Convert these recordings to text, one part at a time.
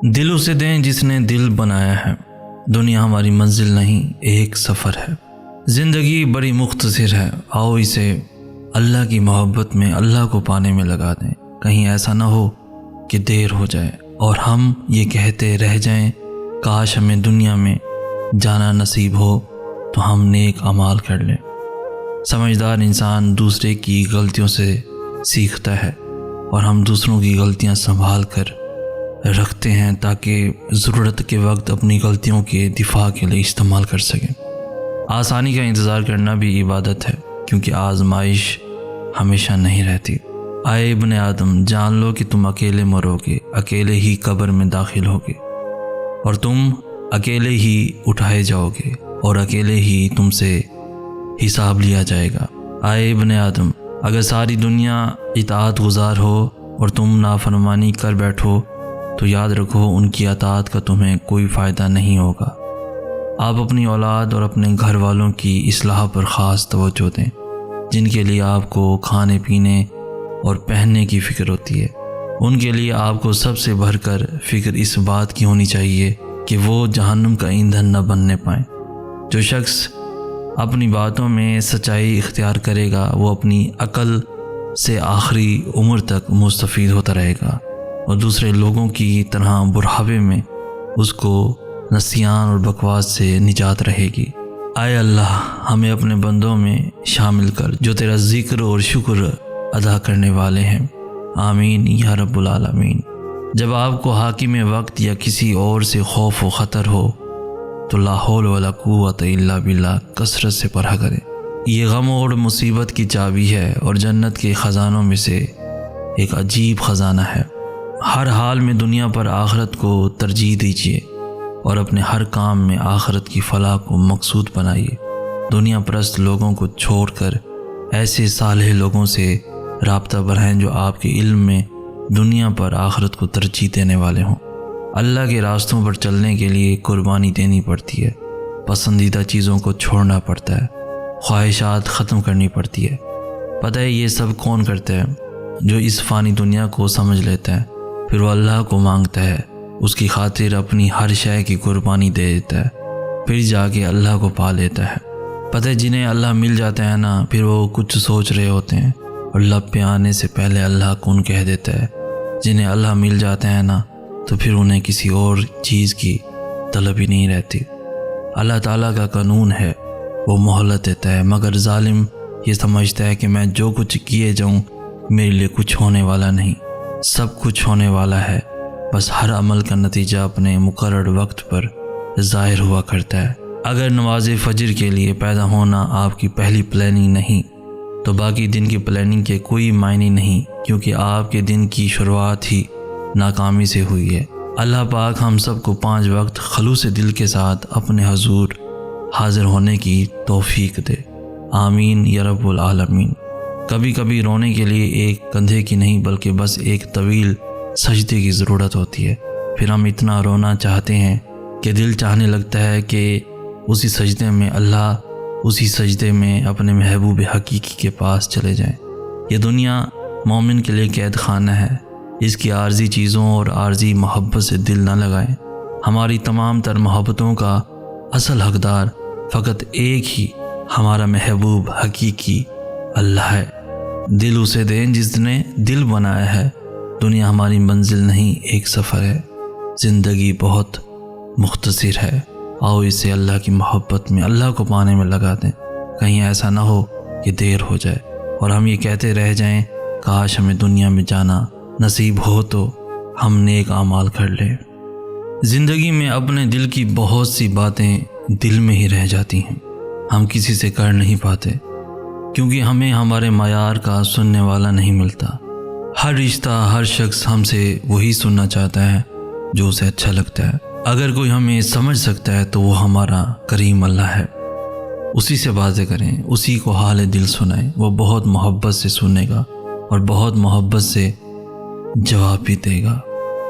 دل اسے دیں جس نے دل بنایا ہے، دنیا ہماری منزل نہیں ایک سفر ہے۔ زندگی بڑی مختصر ہے، آؤ اسے اللہ کی محبت میں اللہ کو پانے میں لگا دیں، کہیں ایسا نہ ہو کہ دیر ہو جائے اور ہم یہ کہتے رہ جائیں کاش ہمیں دنیا میں جانا نصیب ہو تو ہم نیک اعمال کر لیں۔ سمجھدار انسان دوسرے کی غلطیوں سے سیکھتا ہے اور ہم دوسروں کی غلطیاں سنبھال کر رکھتے ہیں تاکہ ضرورت کے وقت اپنی غلطیوں کے دفاع کے لیے استعمال کر سکیں۔ آسانی کا انتظار کرنا بھی عبادت ہے، کیونکہ آزمائش ہمیشہ نہیں رہتی۔ آئے ابن آدم، جان لو کہ تم اکیلے مرو گے، اکیلے ہی قبر میں داخل ہوگے، اور تم اکیلے ہی اٹھائے جاؤ گے اور اکیلے ہی تم سے حساب لیا جائے گا۔ آئے ابن آدم، اگر ساری دنیا اطاعت گزار ہو اور تم نافرمانی کر بیٹھو تو یاد رکھو ان کی اطاعت کا تمہیں کوئی فائدہ نہیں ہوگا۔ آپ اپنی اولاد اور اپنے گھر والوں کی اصلاح پر خاص توجہ دیں، جن کے لیے آپ کو کھانے پینے اور پہننے کی فکر ہوتی ہے۔ ان کے لیے آپ کو سب سے بڑھ کر فکر اس بات کی ہونی چاہیے کہ وہ جہنم کا ایندھن نہ بننے پائیں۔ جو شخص اپنی باتوں میں سچائی اختیار کرے گا وہ اپنی عقل سے آخری عمر تک مستفید ہوتا رہے گا، اور دوسرے لوگوں کی طرح بڑھاپے میں اس کو نسیان اور بکواس سے نجات رہے گی۔ اے اللہ، ہمیں اپنے بندوں میں شامل کر جو تیرا ذکر اور شکر ادا کرنے والے ہیں، آمین یا رب العالمین۔ جب آپ کو حاکم وقت یا کسی اور سے خوف و خطر ہو تو لا حول ولا قوت الا باللہ کثرت سے پڑھا کریں۔ یہ غم اور مصیبت کی چابی ہے اور جنت کے خزانوں میں سے ایک عجیب خزانہ ہے۔ ہر حال میں دنیا پر آخرت کو ترجیح دیجیے اور اپنے ہر کام میں آخرت کی فلاح کو مقصود بنائیے۔ دنیا پرست لوگوں کو چھوڑ کر ایسے صالح لوگوں سے رابطہ بڑھائیں جو آپ کے علم میں دنیا پر آخرت کو ترجیح دینے والے ہوں۔ اللہ کے راستوں پر چلنے کے لیے قربانی دینی پڑتی ہے، پسندیدہ چیزوں کو چھوڑنا پڑتا ہے، خواہشات ختم کرنی پڑتی ہے۔ پتہ ہے یہ سب کون کرتا ہے؟ جو اس فانی دنیا کو سمجھ لیتا ہے، پھر وہ اللہ کو مانگتا ہے، اس کی خاطر اپنی ہر شے کی قربانی دے دیتا ہے، پھر جا کے اللہ کو پا لیتا ہے۔ پتہ ہے جنہیں اللہ مل جاتا ہے نا، پھر وہ کچھ سوچ رہے ہوتے ہیں اور لب پہ آنے سے پہلے اللہ کون کہہ دیتا ہے۔ جنہیں اللہ مل جاتا ہے نا تو پھر انہیں کسی اور چیز کی طلب ہی نہیں رہتی۔ اللہ تعالیٰ کا قانون ہے، وہ مہلت دیتا ہے، مگر ظالم یہ سمجھتا ہے کہ میں جو کچھ کیے جاؤں میرے لیے کچھ ہونے والا نہیں۔ سب کچھ ہونے والا ہے، بس ہر عمل کا نتیجہ اپنے مقرر وقت پر ظاہر ہوا کرتا ہے۔ اگر نماز فجر کے لیے پیدا ہونا آپ کی پہلی پلاننگ نہیں تو باقی دن کی پلاننگ کے کوئی معنی نہیں، کیونکہ آپ کے دن کی شروعات ہی ناکامی سے ہوئی ہے۔ اللہ پاک ہم سب کو 5 وقت خلوص دل کے ساتھ اپنے حضور حاضر ہونے کی توفیق دے، آمین یا رب العالمین۔ کبھی کبھی رونے کے لیے ایک کندھے کی نہیں بلکہ بس ایک طویل سجدے کی ضرورت ہوتی ہے۔ پھر ہم اتنا رونا چاہتے ہیں کہ دل چاہنے لگتا ہے کہ اسی سجدے میں اپنے محبوب حقیقی کے پاس چلے جائیں۔ یہ دنیا مومن کے لیے قید خانہ ہے، اس کی عارضی چیزوں اور عارضی محبت سے دل نہ لگائیں۔ ہماری تمام تر محبتوں کا اصل حقدار فقط ایک ہی ہمارا محبوب حقیقی اللہ ہے۔ دل اسے دیں جس نے دل بنایا ہے، دنیا ہماری منزل نہیں ایک سفر ہے۔ زندگی بہت مختصر ہے، آؤ اسے اللہ کی محبت میں اللہ کو پانے میں لگا دیں، کہیں ایسا نہ ہو کہ دیر ہو جائے اور ہم یہ کہتے رہ جائیں کاش ہمیں دنیا میں جانا نصیب ہو تو ہم نیک اعمال کر لیں۔ زندگی میں اپنے دل کی بہت سی باتیں دل میں ہی رہ جاتی ہیں، ہم کسی سے کر نہیں پاتے کیونکہ ہمیں ہمارے معیار کا سننے والا نہیں ملتا۔ ہر رشتہ، ہر شخص ہم سے وہی سننا چاہتا ہے جو اسے اچھا لگتا ہے۔ اگر کوئی ہمیں سمجھ سکتا ہے تو وہ ہمارا کریم اللہ ہے، اسی سے باتیں کریں، اسی کو حال دل سنائیں، وہ بہت محبت سے سنے گا اور بہت محبت سے جواب بھی دے گا۔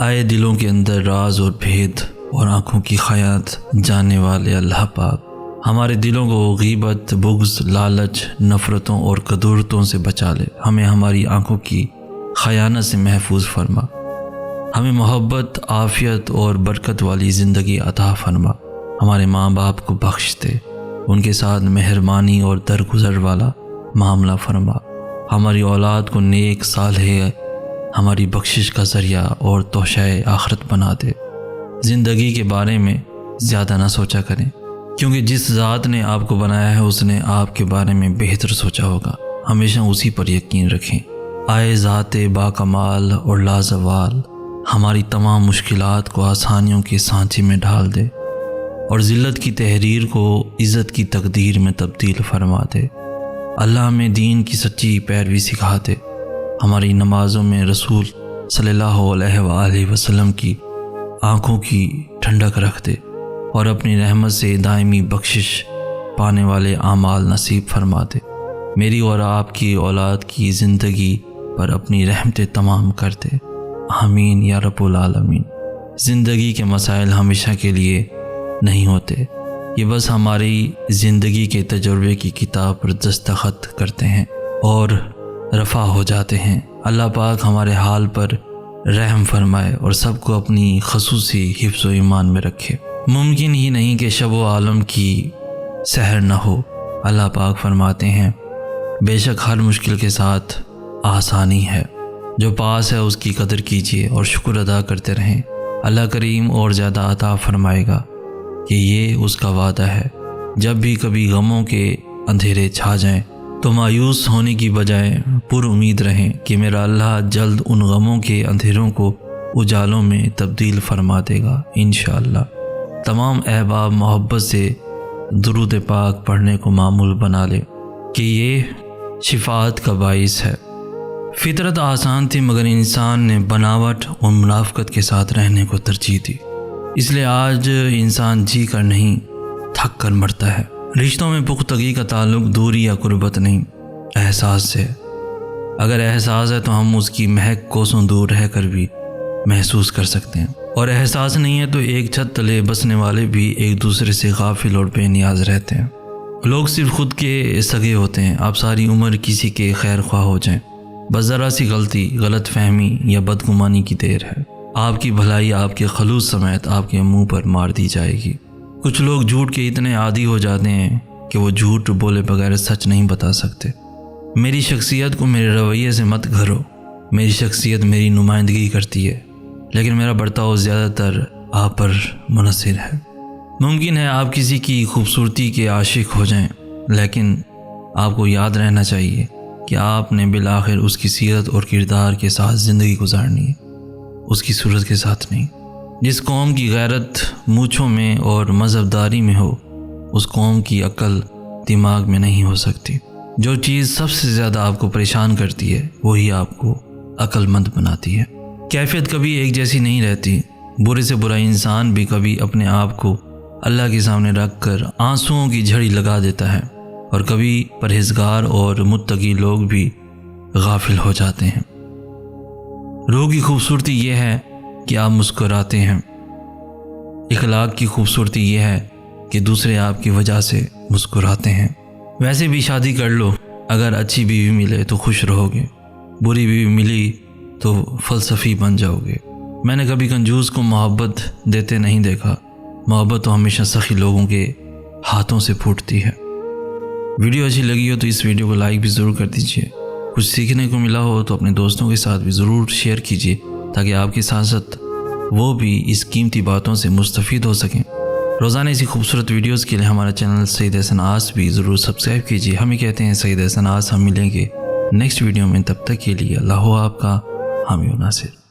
آئے دلوں کے اندر راز اور بھید اور آنکھوں کی خیانت جاننے والے اللہ پاک ہمارے دلوں کو غیبت، بغض، لالچ، نفرتوں اور کدورتوں سے بچا لے، ہمیں ہماری آنکھوں کی خیانت سے محفوظ فرما، ہمیں محبت، عافیت اور برکت والی زندگی عطا فرما۔ ہمارے ماں باپ کو بخش دے، ان کے ساتھ مہربانی اور درگزر والا معاملہ فرما۔ ہماری اولاد کو نیک صالح ہماری بخشش کا ذریعہ اور توشہ آخرت بنا دے۔ زندگی کے بارے میں زیادہ نہ سوچا کریں، کیونکہ جس ذات نے آپ کو بنایا ہے اس نے آپ کے بارے میں بہتر سوچا ہوگا۔ ہمیشہ اسی پر یقین رکھیں۔ آئے ذات با کمال اور لازوال ہماری تمام مشکلات کو آسانیوں کے سانچے میں ڈھال دے اور ذلت کی تحریر کو عزت کی تقدیر میں تبدیل فرما دے۔ اللہ ہمیں دین کی سچی پیروی سکھا دے، ہماری نمازوں میں رسول صلی اللہ علیہ وآلہ وسلم کی آنکھوں کی ٹھنڈک رکھ دے اور اپنی رحمت سے دائمی بخشش پانے والے اعمال نصیب فرما دے۔ میری اور آپ کی اولاد کی زندگی پر اپنی رحمتیں تمام کر دے، آمین یا رب العالمین۔ زندگی کے مسائل ہمیشہ کے لیے نہیں ہوتے، یہ بس ہماری زندگی کے تجربے کی کتاب پر دستخط کرتے ہیں اور رفع ہو جاتے ہیں۔ اللہ پاک ہمارے حال پر رحم فرمائے اور سب کو اپنی خصوصی حفظ و ایمان میں رکھے۔ ممکن ہی نہیں کہ شب و عالم کی سحر نہ ہو۔ اللہ پاک فرماتے ہیں، بے شک ہر مشکل کے ساتھ آسانی ہے، جو پاس ہے اس کی قدر کیجیے اور شکر ادا کرتے رہیں۔ اللہ کریم اور زیادہ عطا فرمائے گا کہ یہ اس کا وعدہ ہے۔ جب بھی کبھی غموں کے اندھیرے چھا جائیں تو مایوس ہونے کی بجائے پر امید رہیں کہ میرا اللہ جلد ان غموں کے اندھیروں کو اجالوں میں تبدیل فرما دے گا انشاءاللہ۔ تمام احباب محبت سے درود پاک پڑھنے کو معمول بنا لے کہ یہ شفاعت کا باعث ہے۔ فطرت آسان تھی مگر انسان نے بناوٹ اور منافقت کے ساتھ رہنے کو ترجیح دی، اس لیے آج انسان جی کر نہیں تھک کر مرتا ہے۔ رشتوں میں پختگی کا تعلق دوری یا قربت نہیں، احساس سے۔ اگر احساس ہے تو ہم اس کی مہک کوسوں دور رہ کر بھی محسوس کر سکتے ہیں، اور احساس نہیں ہے تو ایک چھت تلے بسنے والے بھی ایک دوسرے سے غافل اور بے نیاز رہتے ہیں۔ لوگ صرف خود کے سگے ہوتے ہیں، آپ ساری عمر کسی کے خیر خواہ ہو جائیں، بس ذرا سی غلطی، غلط فہمی یا بدگمانی کی دیر ہے، آپ کی بھلائی آپ کے خلوص سمیت آپ کے منہ پر مار دی جائے گی۔ کچھ لوگ جھوٹ کے اتنے عادی ہو جاتے ہیں کہ وہ جھوٹ بولے بغیر سچ نہیں بتا سکتے۔ میری شخصیت کو میرے رویے سے مت گھرو، میری شخصیت میری نمائندگی کرتی ہے، لیکن میرا برتاؤ زیادہ تر آپ پر منحصر ہے۔ ممکن ہے آپ کسی کی خوبصورتی کے عاشق ہو جائیں، لیکن آپ کو یاد رہنا چاہیے کہ آپ نے بالآخر اس کی سیرت اور کردار کے ساتھ زندگی گزارنی ہے، اس کی صورت کے ساتھ نہیں۔ جس قوم کی غیرت مونچھوں میں اور مذہب داری میں ہو، اس قوم کی عقل دماغ میں نہیں ہو سکتی۔ جو چیز سب سے زیادہ آپ کو پریشان کرتی ہے وہی آپ کو عقل مند بناتی ہے۔ کیفیت کبھی ایک جیسی نہیں رہتی۔ برے سے برا انسان بھی کبھی اپنے آپ کو اللہ کے سامنے رکھ کر آنسوؤں کی جھڑی لگا دیتا ہے، اور کبھی پرہیزگار اور متقی لوگ بھی غافل ہو جاتے ہیں۔ روح کی خوبصورتی یہ ہے کہ آپ مسکراتے ہیں، اخلاق کی خوبصورتی یہ ہے کہ دوسرے آپ کی وجہ سے مسکراتے ہیں۔ ویسے بھی شادی کر لو، اگر اچھی بیوی ملے تو خوش رہو گے، بری بیوی ملی تو فلسفی بن جاؤ گے۔ میں نے کبھی کنجوس کو محبت دیتے نہیں دیکھا، محبت تو ہمیشہ سخی لوگوں کے ہاتھوں سے پھوٹتی ہے۔ ویڈیو اچھی لگی ہو تو اس ویڈیو کو لائک بھی ضرور کر دیجیے، کچھ سیکھنے کو ملا ہو تو اپنے دوستوں کے ساتھ بھی ضرور شیئر کیجیے تاکہ آپ کے ساتھ ساتھ وہ بھی اس قیمتی باتوں سے مستفید ہو سکیں۔ روزانہ ایسی خوبصورت ویڈیوز کے لیے ہمارا چینل سید احسن آس بھی ضرور سبسکرائب کیجیے۔ ہمیں کہتے ہیں سید احسن آس، ہم ملیں گے نیکسٹ ویڈیو میں، تب تک کے لیے اللہ ہو آپ کا حامی و ناصر۔